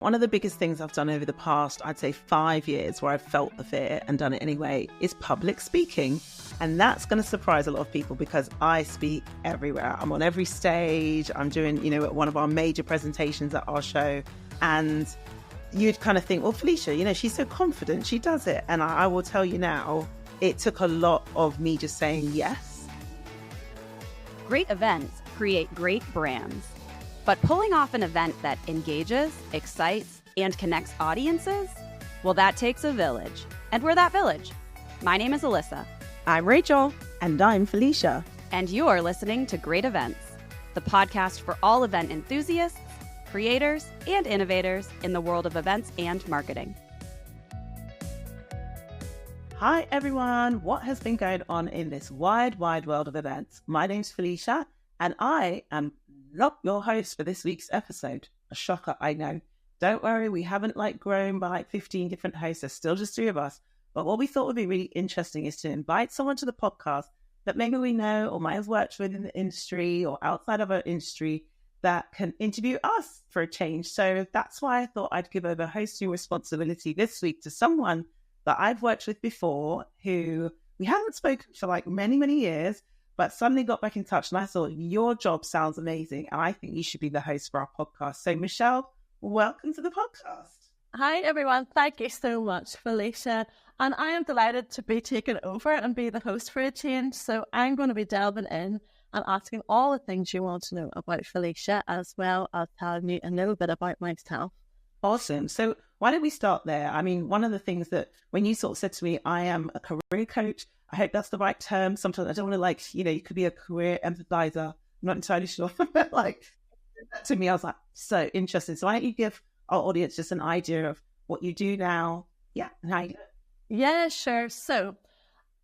One of the biggest things I've done over the past, I'd say 5 years, where I've felt the fear and done it anyway, is public speaking. And that's going to surprise a lot of people because I speak everywhere. I'm on every stage. I'm doing, one of our major presentations at our show. And you'd kind of think, well, Felicia, she's so confident. She does it. And I will tell you now, it took a lot of me just saying yes. Great events create great brands. But pulling off an event that engages, excites, and connects audiences, well, that takes a village. And we're that village. My name is Alyssa. I'm Rachel. And I'm Felicia. And you're listening to Great Events, the podcast for all event enthusiasts, creators, and innovators in the world of events and marketing. Hi, everyone. What has been going on in this wide, wide world of events? My name's Felicia, and I am not your host for this week's episode. A shocker, I know. Don't worry, we haven't grown by 15 different hosts. There's still just 3 of us. But what we thought would be really interesting is to invite someone to the podcast that maybe we know or might have worked with in the industry or outside of our industry that can interview us for a change. So that's why I thought I'd give over hosting responsibility this week to someone that I've worked with before who we haven't spoken for many, many years, but suddenly got back in touch. And I thought, your job sounds amazing. And I think you should be the host for our podcast. So Michelle, welcome to the podcast. Hi, everyone. Thank you so much, Felicia. And I am delighted to be taken over and be the host for a change. So I'm going to be delving in and asking all the things you want to know about Felicia, as well as telling you a little bit about myself. Awesome. So why don't we start there? I mean, one of the things that when you sort of said to me, I am a career coach, I hope that's the right term. Sometimes I don't want to you could be a career empathizer. I'm not entirely sure. But to me, I was so interesting. So why don't you give our audience just an idea of what you do now? Yeah. And how you do it. Yeah, sure. So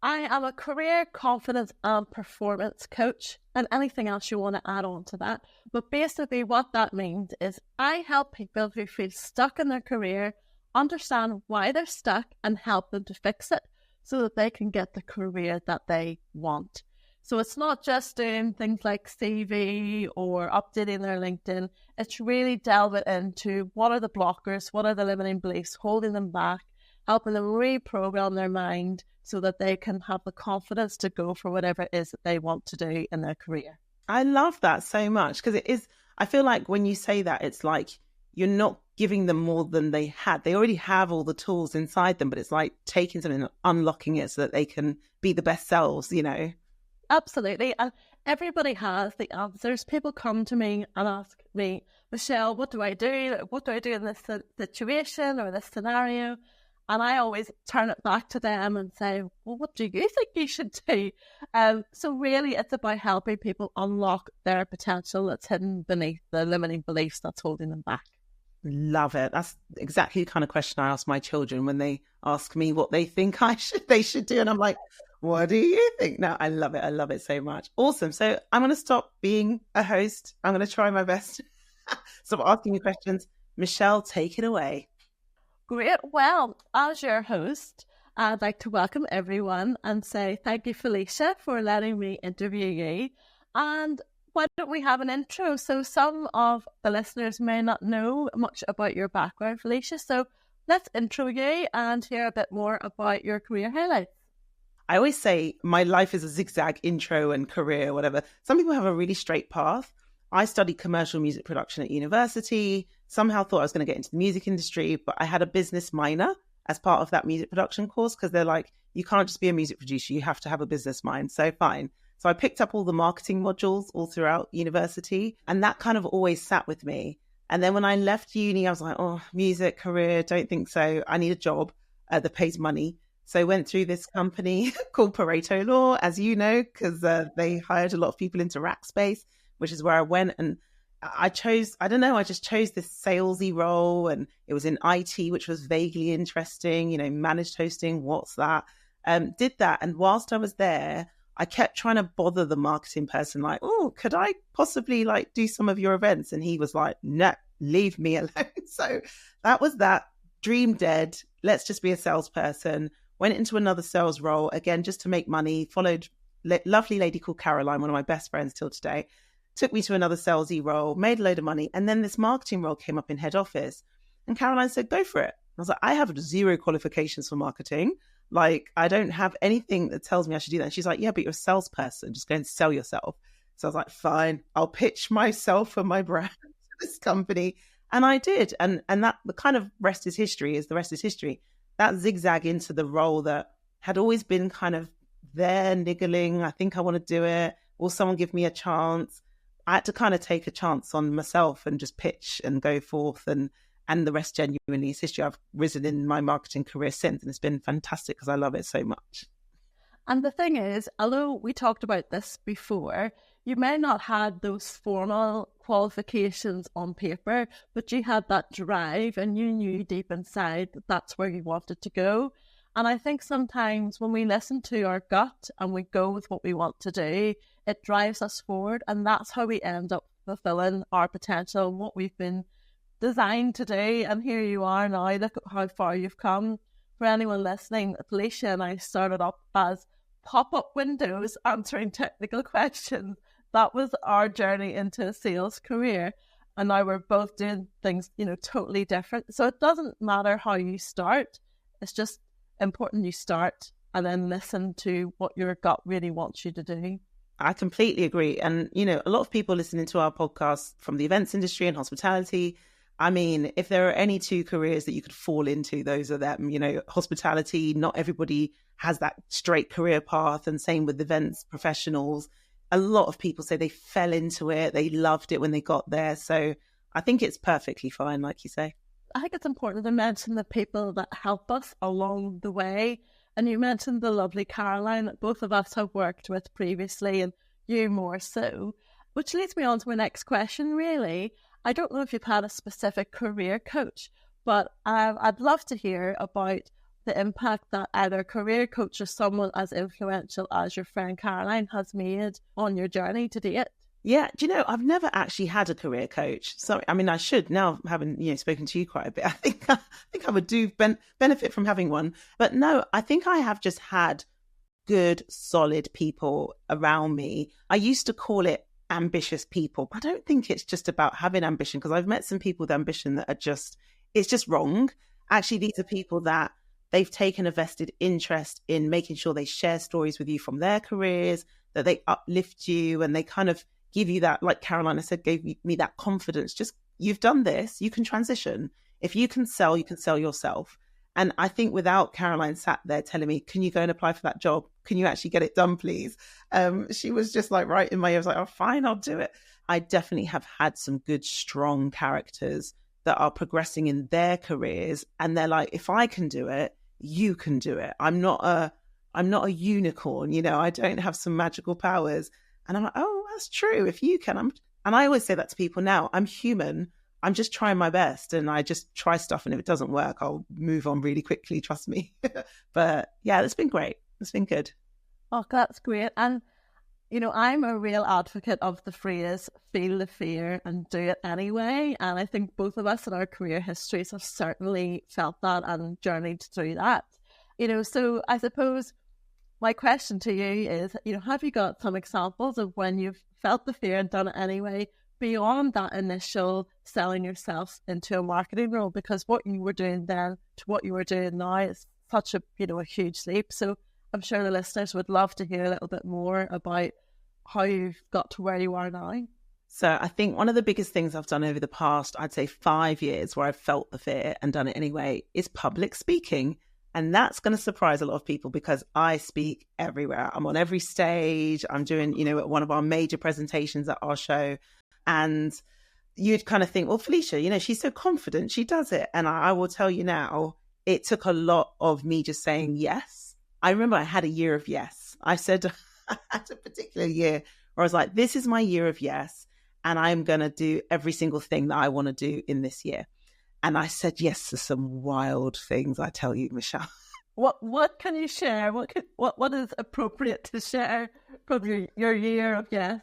I am a career confidence and performance coach, and anything else you want to add on to that. But basically what that means is I help people who feel stuck in their career understand why they're stuck and help them to fix it so that they can get the career that they want. So it's not just doing things like CV or updating their LinkedIn. It's really delving into what are the blockers, what are the limiting beliefs holding them back, helping them reprogram their mind so that they can have the confidence to go for whatever it is that they want to do in their career. I love that so much because it is, I feel like when you say that, it's like you're not giving them more than they had. They already have all the tools inside them, but it's like taking something and unlocking it so that they can be the best selves, Absolutely. And everybody has the answers. People come to me and ask me, Michelle, what do I do? What do I do in this situation or this scenario? And I always turn it back to them and say, well, what do you think you should do? So really, it's about helping people unlock their potential that's hidden beneath the limiting beliefs that's holding them back. Love it. That's exactly the kind of question I ask my children when they ask me what they think they should do. And I'm like, what do you think? No, I love it. I love it so much. Awesome. So I'm going to stop being a host. I'm going to try my best. Stop asking you questions. Michelle, take it away. Great. Well, as your host, I'd like to welcome everyone and say thank you, Felicia, for letting me interview you. And why don't we have an intro? So some of the listeners may not know much about your background, Felicia. So let's intro you and hear a bit more about your career highlights. I always say my life is a zigzag intro and career, whatever. Some people have a really straight path. I studied commercial music production at university, somehow thought I was going to get into the music industry, but I had a business minor as part of that music production course because they're like, you can't just be a music producer, you have to have a business mind. So fine. So I picked up all the marketing modules all throughout university, and that kind of always sat with me. And then when I left uni, I was like, oh, music career, don't think so. I need a job that pays money. So I went through this company called Pareto Law, as you know, because they hired a lot of people into Rackspace, which is where I went. And I just chose this salesy role, and it was in IT, which was vaguely interesting, managed hosting. What's that? Did that. And whilst I was there, I kept trying to bother the marketing person, like, oh, could I possibly do some of your events? And he was like, no, leave me alone. So that was that. Dream dead. Let's just be a salesperson. Went into another sales role, again, just to make money. Followed lovely lady called Caroline, one of my best friends till today. Took me to another salesy role, made a load of money. And then this marketing role came up in head office. And Caroline said, go for it. I was like, I have 0 qualifications for marketing. Like, I don't have anything that tells me I should do that. And she's like, yeah, but you're a salesperson. Just go and sell yourself. So I was like, fine, I'll pitch myself and my brand to this company. And I did. And that the kind of rest is history is the rest is history. That zigzag into the role that had always been kind of there niggling. I think I want to do it. Will someone give me a chance? I had to kind of take a chance on myself and just pitch and go forth, and the rest genuinely is history. I've risen in my marketing career since, and it's been fantastic because I love it so much. And the thing is, although we talked about this before, you may not have those formal qualifications on paper, but you had that drive and you knew deep inside that that's where you wanted to go. And I think sometimes when we listen to our gut and we go with what we want to do, it drives us forward. And that's how we end up fulfilling our potential, what we've been designed to do. And here you are now. Look at how far you've come. For anyone listening, Felicia and I started up as pop-up windows answering technical questions. That was our journey into a sales career. And now we're both doing things, totally different. So it doesn't matter how you start. It's just important you start and then listen to what your gut really wants you to do. I completely agree. And, a lot of people listening to our podcast from the events industry and hospitality, I mean, if there are any 2 careers that you could fall into, those are them. Hospitality, not everybody has that straight career path, and same with events professionals. A lot of people say they fell into it. They loved it when they got there. So I think it's perfectly fine, like you say. I think it's important to mention the people that help us along the way. And you mentioned the lovely Caroline that both of us have worked with previously, and you more so, which leads me on to my next question, really. I don't know if you've had a specific career coach, but I'd love to hear about the impact that either a career coach or someone as influential as your friend Caroline has made on your journey to date. Yeah, do you know, I've never actually had a career coach. So, I mean, I should now, having spoken to you quite a bit. I think I would do benefit from having one. But no, I think I have just had good, solid people around me. I used to call it ambitious people. I don't think it's just about having ambition, because I've met some people with ambition that are it's just wrong. Actually, these are people that they've taken a vested interest in making sure they share stories with you from their careers, that they uplift you, and they kind of give you that, like Caroline said, gave me that confidence. Just, you've done this, you can transition. If you can sell, you can sell yourself. And I think without Caroline sat there telling me, can you go and apply for that job? Can you actually get it done, please? She was just like right in my ear. I was like, oh, fine, I'll do it. I definitely have had some good, strong characters that are progressing in their careers. And they're like, if I can do it, you can do it. I'm not a unicorn, I don't have some magical powers. And I'm like, oh, that's true. If you can, and I always say that to people now, I'm human. I'm just trying my best, and I just try stuff. And if it doesn't work, I'll move on really quickly. Trust me. But yeah, it's been great. It's been good. Oh, that's great. And, I'm a real advocate of the phrase, feel the fear and do it anyway. And I think both of us in our career histories have certainly felt that and journeyed through that. So I suppose my question to you is, have you got some examples of when you've felt the fear and done it anyway, beyond that initial selling yourself into a marketing role? Because what you were doing then to what you were doing now is such a huge leap. So I'm sure the listeners would love to hear a little bit more about how you've got to where you are now. So I think one of the biggest things I've done over the past, I'd say 5 years, where I've felt the fear and done it anyway, is public speaking. And that's going to surprise a lot of people, because I speak everywhere. I'm on every stage. I'm doing, one of our major presentations at our show. And you'd kind of think, well, Felicia, she's so confident, she does it. And I will tell you now, it took a lot of me just saying yes. I remember I had a year of yes. I said, I had a particular year where I was like, this is my year of yes. And I'm going to do every single thing that I want to do in this year. And I said yes to some wild things, I tell you, Michelle. What can you share? What is appropriate to share from your year of yes?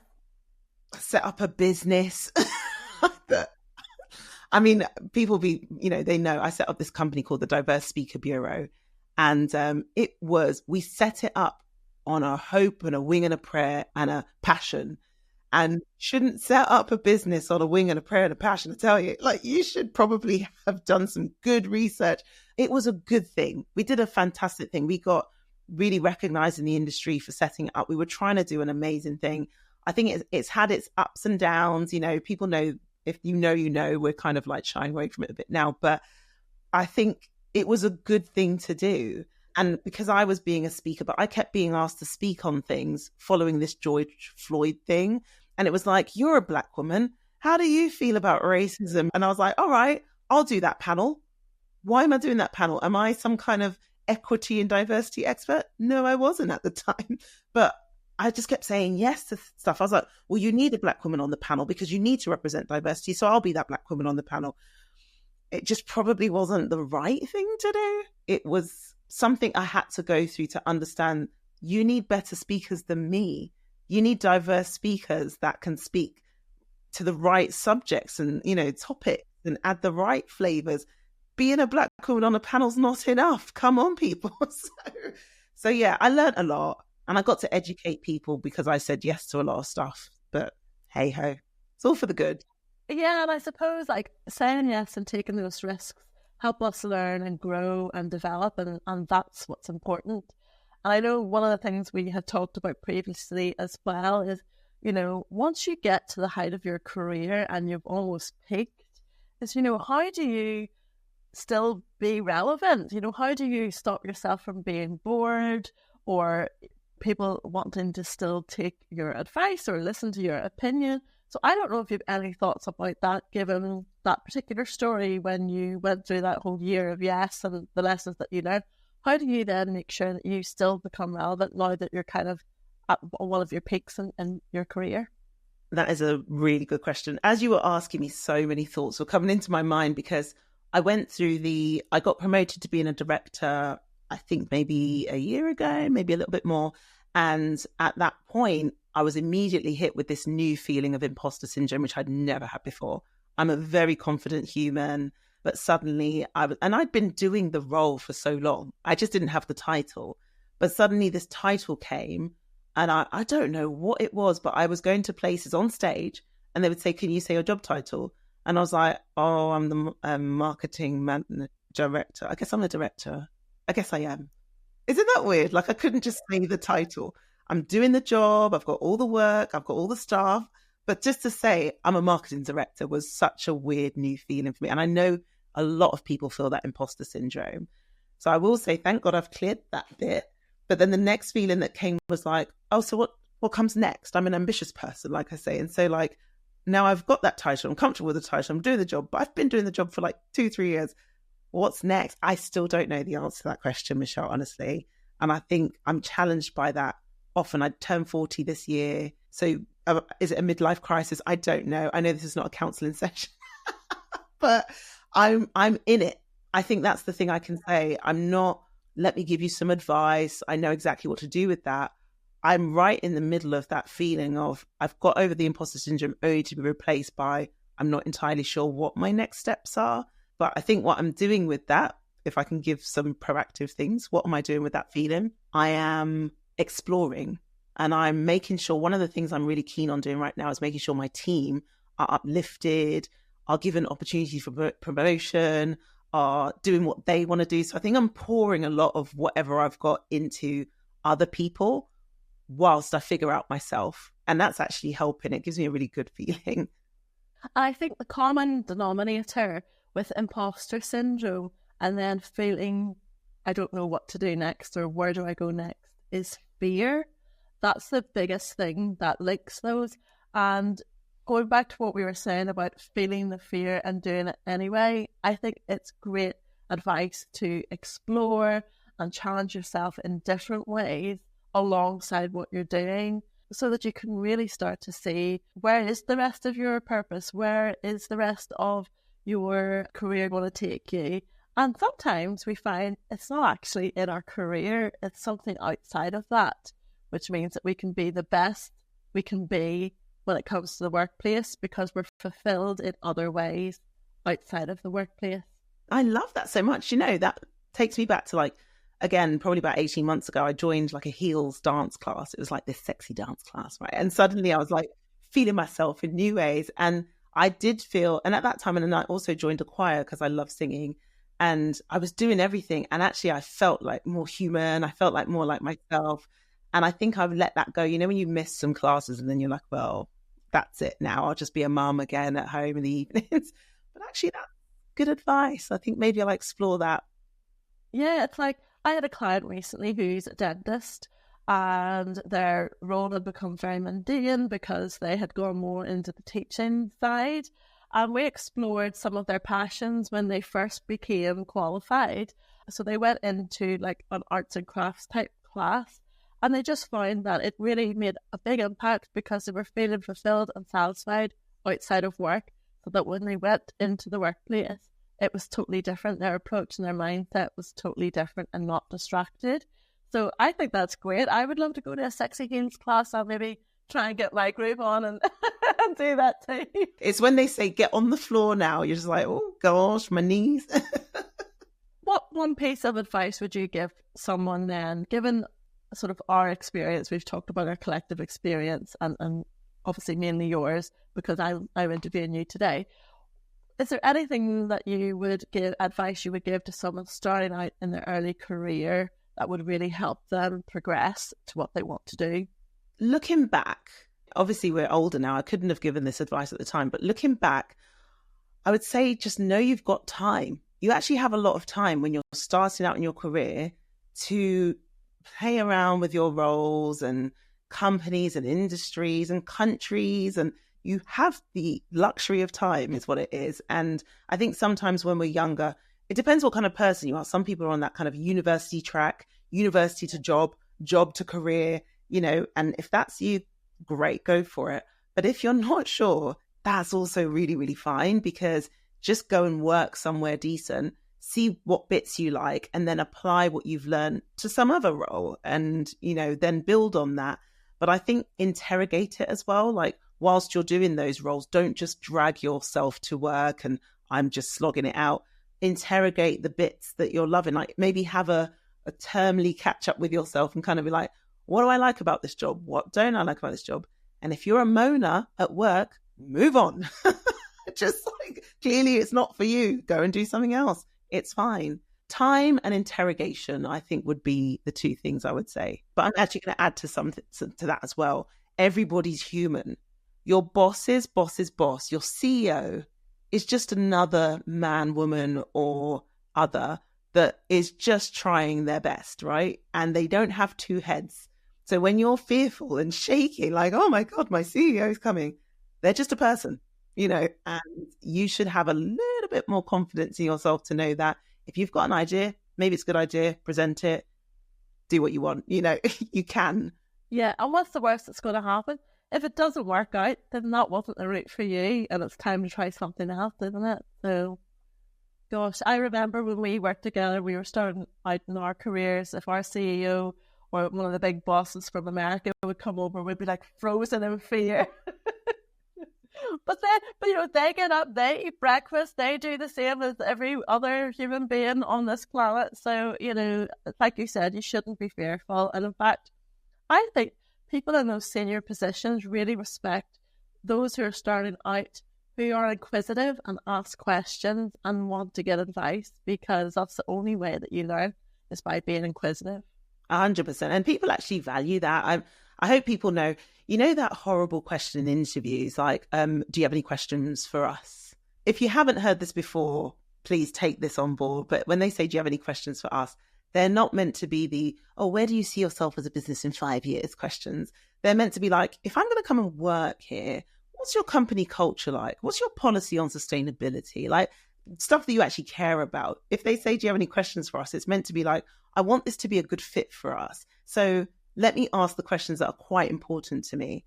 Set up a business. I mean, people they know I set up this company called the Diverse Speaker Bureau. And we set it up on a hope and a wing and a prayer and a passion. and shouldn't set up a business on a wing and a prayer and a passion. I tell you, like, you should probably have done some good research. It was a good thing. We did a fantastic thing. We got really recognized in the industry for setting it up. We were trying to do an amazing thing. I think it's had its ups and downs. You know, people know, if you know, we're kind of like shying away from it a bit now, but I think it was a good thing to do. And because I was being a speaker, but I kept being asked to speak on things following this George Floyd thing. And it was like, you're a Black woman. How do you feel about racism? And I was like, all right, I'll do that panel. Why am I doing that panel? Am I some kind of equity and diversity expert? No, I wasn't at the time. But I just kept saying yes to stuff. I was like, well, you need a Black woman on the panel because you need to represent diversity. So I'll be that Black woman on the panel. It just probably wasn't the right thing to do. It was something I had to go through to understand you need better speakers than me. You need diverse speakers that can speak to the right subjects and, you know, topics and add the right flavors. Being a Black woman on a panel's not enough. Come on, people. So yeah, I learned a lot and I got to educate people because I said yes to a lot of stuff. But hey ho, it's all for the good. Yeah, and I suppose like saying yes and taking those risks help us learn and grow and develop, and that's what's important. And I know one of the things we had talked about previously as well is, you know, once you get to the height of your career and you've almost peaked, is, you know, how do you still be relevant? You know, how do you stop yourself from being bored or people wanting to still take your advice or listen to your opinion? So I don't know if you have any thoughts about that, given that particular story when you went through that whole year of yes and the lessons that you learned. How do you then make sure that you still become relevant now that you're kind of at one of your peaks in your career? That is a really good question. As you were asking me, so many thoughts were coming into my mind because I got promoted to being a director, I think maybe a year ago, maybe a little bit more. And at that point, I was immediately hit with this new feeling of imposter syndrome, which I'd never had before. I'm a very confident human, but suddenly I'd been doing the role for so long. I just didn't have the title. But suddenly this title came and I don't know what it was, but I was going to places on stage and they would say, can you say your job title? And I was like, oh, I'm the marketing director. I guess I'm the director. I guess I am. Isn't that weird? Like I couldn't just say the title. I'm doing the job. I've got all the work. I've got all the staff. But just to say I'm a marketing director was such a weird new feeling for me. And I know a lot of people feel that imposter syndrome. So I will say, thank God I've cleared that bit. But then the next feeling that came was like, oh, so what comes next? I'm an ambitious person, like I say. And so like, now I've got that title. I'm comfortable with the title. I'm doing the job, but I've been doing the job for like 2-3 years. What's next? I still don't know the answer to that question, Michelle, honestly. And I think I'm challenged by that often. I turned 40 this year. So is it a midlife crisis? I don't know. I know this is not a counselling session, but I'm in it. I think that's the thing I can say. I'm not, let me give you some advice. I know exactly what to do with that. I'm right in the middle of that feeling of I've got over the imposter syndrome only to be replaced by I'm not entirely sure what my next steps are. But I think what I'm doing with that, if I can give some proactive things, what am I doing with that feeling? I am exploring and I'm making sure one of the things I'm really keen on doing right now is making sure my team are uplifted, are given opportunities for promotion, are doing what they want to do. So I think I'm pouring a lot of whatever I've got into other people whilst I figure out myself. And that's actually helping. It gives me a really good feeling. I think the common denominator with imposter syndrome and then feeling I don't know what to do next or where do I go next is fear. That's the biggest thing that links those. And going back to what we were saying about feeling the fear and doing it anyway, I think it's great advice to explore and challenge yourself in different ways alongside what you're doing so that you can really start to see where is the rest of your purpose, where is the rest of your career going to take you. And sometimes we find it's not actually in our career, it's something outside of that, which means that we can be the best we can be when it comes to the workplace because we're fulfilled in other ways outside of the workplace. I love that so much. You know, that takes me back to like, again, probably about 18 months ago, I joined like a heels dance class. It was like this sexy dance class, right? And suddenly I was like feeling myself in new ways. And I did feel, and at that time, and then I also joined a choir because I love singing, and I was doing everything. And actually I felt like more human. I felt like more like myself. And I think I've let that go. You know, when you miss some classes and then you're like, well, that's it now. I'll just be a mum again at home in the evenings. But actually that's good advice. I think maybe I'll explore that. Yeah, it's like I had a client recently who's a dentist, and their role had become very mundane because they had gone more into the teaching side. And we explored some of their passions when they first became qualified. So they went into like an arts and crafts type class, and they just found that it really made a big impact because they were feeling fulfilled and satisfied outside of work, so that when they went into the workplace, it was totally different. Their approach and their mindset was totally different and not distracted. So I think that's great. I would love to go to a sexy heels class and maybe try and get my groove on and, and do that too. It's when they say get on the floor now, you're just like, oh gosh, my knees. What one piece of advice would you give someone then, given sort of our experience? We've talked about our collective experience and obviously mainly yours because I'm interviewing you today. Is there anything that you would give, advice you would give to someone starting out in their early career that would really help them progress to what they want to do? Looking back, obviously we're older now. I couldn't have given this advice at the time, but looking back, I would say just know you've got time. You actually have a lot of time when you're starting out in your career to play around with your roles and companies and industries and countries, and you have the luxury of time is what it is. And I think sometimes when we're younger, it depends what kind of person you are. Some people are on that kind of university track, university to job, job to career, you know, and if that's you, great, go for it. But if you're not sure, that's also really, really fine, because just go and work somewhere decent, see what bits you like, and then apply what you've learned to some other role and, you know, then build on that. But I think interrogate it as well. Like whilst you're doing those roles, don't just drag yourself to work and I'm just slogging it out. Interrogate the bits that you're loving. Like maybe have a termly catch up with yourself and kind of be like, what do I like about this job? What don't I like about this job? And if you're a moaner at work, move on. Just like, clearly it's not for you. Go and do something else. It's fine. Time and interrogation, I think, would be the two things I would say. But I'm actually going to add to something to that as well. Everybody's human. Your boss's boss's boss, your CEO, is just another man, woman, or other that is just trying their best, right? And they don't have two heads. So when you're fearful and shaky, like, oh my God, my CEO is coming, they're just a person, you know, and you should have a little bit more confidence in yourself to know that if you've got an idea, maybe it's a good idea, present it, do what you want, you know, you can. Yeah, and what's the worst that's going to happen? If it doesn't work out, then that wasn't the route for you, and it's time to try something else, isn't it? So, gosh, I remember when we worked together, we were starting out in our careers. If our CEO or one of the big bosses from America would come over, we'd be like frozen in fear. But you know, they get up, they eat breakfast, they do the same as every other human being on this planet. So, you know, like you said, you shouldn't be fearful. And in fact, I think people in those senior positions really respect those who are starting out, who are inquisitive and ask questions and want to get advice, because that's the only way that you learn is by being inquisitive. 100%. And people actually value that. I hope people know, you know, that horrible question in interviews, like, do you have any questions for us? If you haven't heard this before, please take this on board. But when they say, do you have any questions for us? They're not meant to be the, oh, where do you see yourself as a business in 5 years questions. They're meant to be like, if I'm going to come and work here, what's your company culture like? What's your policy on sustainability? Like stuff that you actually care about. If they say, do you have any questions for us? It's meant to be like, I want this to be a good fit for us. So let me ask the questions that are quite important to me.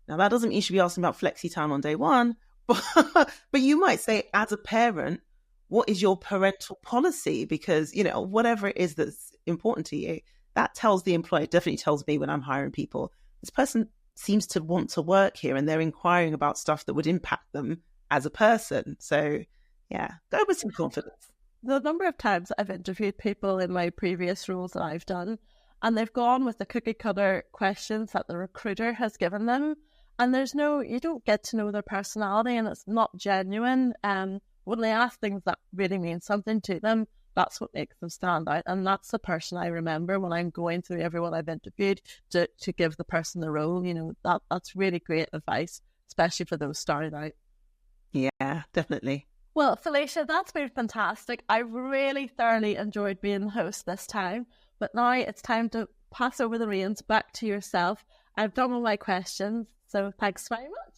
Now, that doesn't mean you should be asking about flexi time on day one, but you might say, as a parent, what is your parental policy? Because, you know, whatever it is that's important to you, that tells the employer, definitely tells me when I'm hiring people, this person seems to want to work here and they're inquiring about stuff that would impact them as a person. So, yeah, go with some confidence. The number of times I've interviewed people in my previous roles that I've done, and they've gone with the cookie cutter questions that the recruiter has given them, And you don't get to know their personality, and it's not genuine. When they ask things that really mean something to them, that's what makes them stand out. And that's the person I remember when I'm going through everyone I've interviewed to give the person the role. That's really great advice, especially for those starting out. Yeah, definitely. Well, Felicia, that's been fantastic. I really thoroughly enjoyed being the host this time. But now it's time to pass over the reins back to yourself. I've done all my questions, so thanks very much.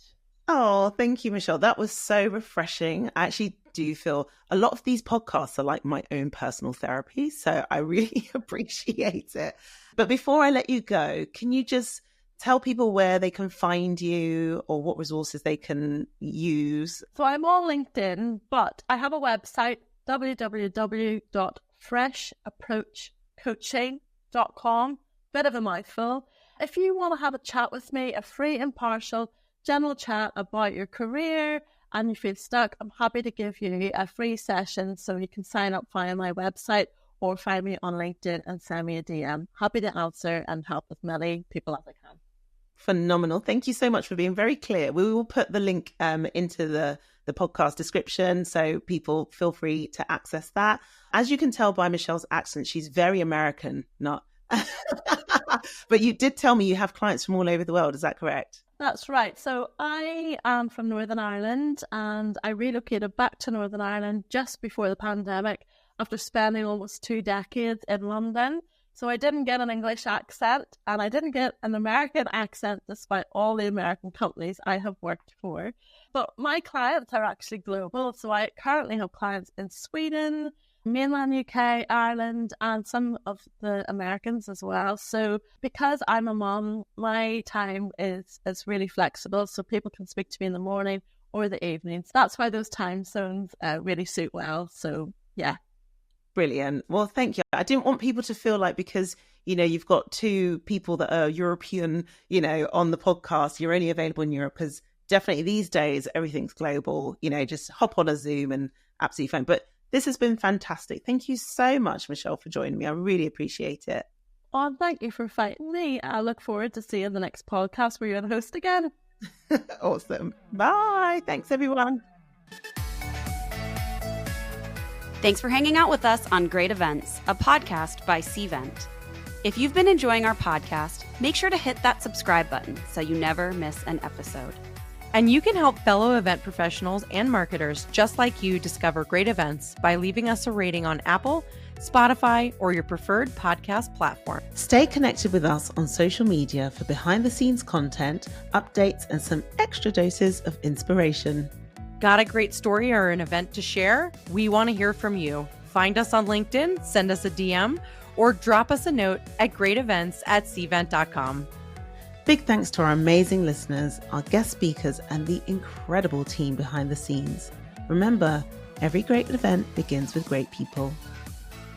Oh, thank you, Michelle. That was so refreshing. I actually do feel a lot of these podcasts are like my own personal therapy, so I really appreciate it. But before I let you go, can you just tell people where they can find you or what resources they can use? So I'm on LinkedIn, but I have a website, www.freshapproachcoaching.com. Bit of a mouthful. If you want to have a chat with me, a free, impartial, general chat about your career and you feel stuck, I'm happy to give you a free session, so you can sign up via my website or find me on LinkedIn and send me a DM. Happy to answer and help as many people as I can. Phenomenal. Thank you so much for being very clear. We will put the link into the podcast description, so people feel free to access that. As you can tell by Michelle's accent, she's very American, not... But you did tell me you have clients from all over the world. Is that correct? That's right. So I am from Northern Ireland, and I relocated back to Northern Ireland just before the pandemic after spending almost 2 decades in London. So I didn't get an English accent, and I didn't get an American accent despite all the American companies I have worked for. But my clients are actually global. So I currently have clients in Sweden, mainland UK, Ireland, and some of the Americans as well. So because I'm a mum, my time is really flexible, so people can speak to me in the morning or the evenings. That's why those time zones really suit well. So yeah. Brilliant. Well, thank you. I didn't want people to feel like because, you've got 2 people that are European, on the podcast, you're only available in Europe, because definitely these days, everything's global, just hop on a Zoom and absolutely fine. But this has been fantastic. Thank you so much, Michelle, for joining me. I really appreciate it. Oh, thank you for fighting me. I look forward to seeing the next podcast where you're the host again. Awesome. Bye. Thanks, everyone. Thanks for hanging out with us on Great Events, a podcast by Cvent. If you've been enjoying our podcast, make sure to hit that subscribe button so you never miss an episode. And you can help fellow event professionals and marketers just like you discover great events by leaving us a rating on Apple, Spotify, or your preferred podcast platform. Stay connected with us on social media for behind-the-scenes content, updates, and some extra doses of inspiration. Got a great story or an event to share? We want to hear from you. Find us on LinkedIn, send us a DM, or drop us a note at greatevents@cvent.com. Big thanks to our amazing listeners, our guest speakers, and the incredible team behind the scenes. Remember, every great event begins with great people.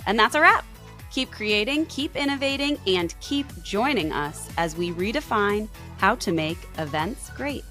And that's a wrap. Keep creating, keep innovating, and keep joining us as we redefine how to make events great.